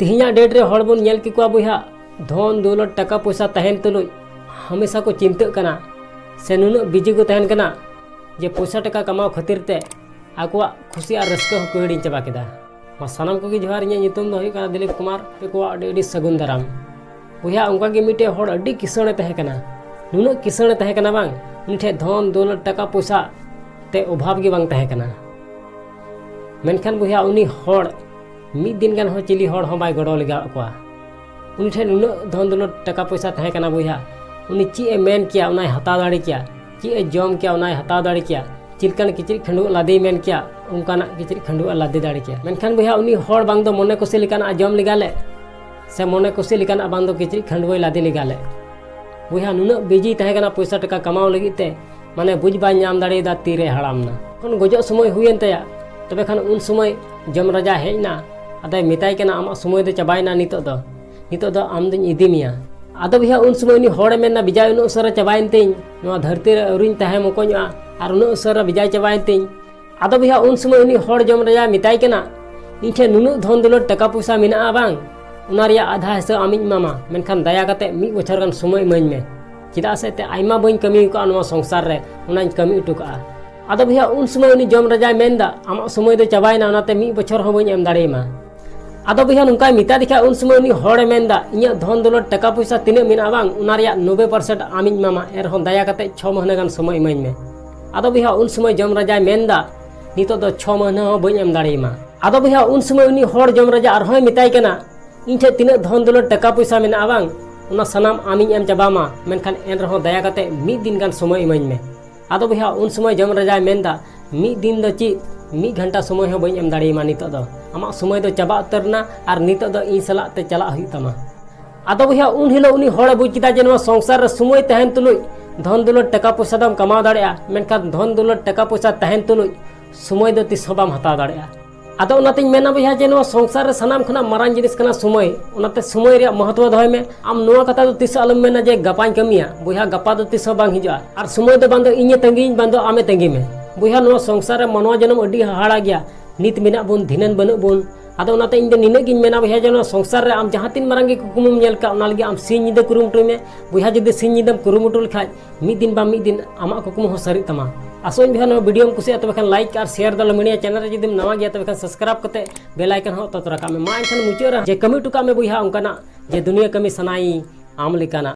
तिहिना date रे हड़ बन नेल किकुआ बुया धन दौलत टाका पैसा तहन तुलुज हमेशा को चिंता कना से नुन बिजी को तहन कना जे पैसा टाका कमाओ खातिर ते आकुआ खुशी और रस्का को हिड़ी चाबा केदा। मा सानाम को जोहार इᱧᱟᱹᱜ ᱧᱩᱛᱩᱢ ᱫᱚ ᱦᱩᱭᱩᱜ ᱠᱟᱱᱟ दिलीप कुमार को अडी सगुन दाराम बुया उनका के मिटे हड़ अडी किसणे तहे कना नुन किसणे तहे कना बांग उनी ठे धन दौलत टाका पैसा ते अभाव के बांग तहे कना मेनखान बुया उनी हड़ मिद दिन गान हो चिली हड़ हो बाय गड़ो लगा कोआ उनी ठे नुन धन दौलत टाका पैसा तहे कना बुया उनी ची ए मेन किया उनाय हता दाड़ी किया ची ए जम किया उनाय हता दाड़ी किया चिलकन किचरी खंडु लादे मेन किया उनकाना किचरी खंडु लादे दाड़ी किया मेनखान बुया उनी हड़ बांग दो मने कुसी लिकाना जम लिगाले से मने कुसी लिकाना बांग दो किचरी खंडुय लादे लिगाले बुया नुन बिजी तहे कना पैसा टाका कमाओ लगिते माने बुझ बाय नाम दाड़ी दा तीरे हड़ामना खन गजो समय हुयन तया तबे खान उन समय जम राजा हेजना अदय मिताय कना आमा समय दो चबायना नितो दो आम दिन इदी मिया आदो बुया उन समय उनी हड़ मेना बिजाय उन उसरा चबायन तिन नोआ धरती रे अरुइन तहे मकोña और उन उसरा बिजाय चबायन तिन आदो बुया उन समय उनी हड़ जम राजा मिताय कना इन ठे नुनु धन दौलत टाका पैसा मेना बांग उना रिया आधा हिस्सा आमिज मामा मेनखान दया कते मी बछर गान समय इमाñ में चिदा से ते आइमा बइन कमी को नोआ संसार रे उनाñ कमी उटुका आदो बुया उन समय उनी जम राजा मेनदा आमा समय दो चबायना उनाते मी बछर हो बइन एम दाड़ेमा आदो बुया नुका मिता दिखा उन समय उनी हड़ मेनदा इᱧᱟᱹᱜ धन दौलत टाका पैसा तिने मेना बांग उना रिया 90% आमिज मामा एर हो दया कते 6 महीना गान समय इमाñ में आदो बुया उन समय जम राजा मेनदा नितो दो 6 महीना हो बइन एम दाड़ेमा आदो बुया उन समय उनी हड़ जम राजा और होय मिताय कना इन ठे तिना धन दौलत टाका पैसा मेना बांग उना सनाम आमिज एम चाबामा मेनखान एन रहो दया कते मी दिन गान समय इमाñ में आदो बुया उन समय जम राजा मेनदा मी दिन दो ची 1 घंटा समय हो बइन एम दाड़ेमा नितो दो आमा समय दो चाबा उतरना और नितो दो इन सला ते चला हुई तमा आदो बुया उन हिलो उनी हड़ बुझ किदा जे नोआ संसार रे समय तहन तुलुज धन दौलत टाका पैसा दम कमाव दाड़ेया मेनखान धन दौलत टाका पैसा तहन तुलुज समय दो तिस बाम हता दाड़ेया आदो उनातेñ मेना बुया जे नोआ संसार रे सनाम खना मारांग जिनिस कना समय उनाते समय रे महत्व दोय में आम नोआ कथा दो तिस आलम मेना जे गपाñ कमिया बुया गपा दो तिस बांग हिजुआ और समय दो बांदो इñe तंगी बांदो आमे तंगी में बुया नोआ संसार रे मनवा जनम अडी हाड़ा गया नित मेना बोन धिनन बनु बोन आदो उनाते इन दो निने गिन मेना बुया जे नोआ संसार रे आम जहां तीन मारांग कुकुमुम नेल का उना लगी आम सिñ निदा कुरुमुटु में बुया जदि सिñ निदम कुरुमुटु लखाय मिद दिन बा मिद दिन आमा कुकुम हो सरी तमा आसोन बुया नो वीडियो कुसिया तबे खान लाइक और शेयर दल मिनिया चैनल रे जदि नवा गया तबे खान सब्सक्राइब कते बेल आइकन हो तो रखा में मा एनखान मुचारा जे कमी टुका में बुया उनकाना जे दुनिया कमी सनाई आम लिकाना।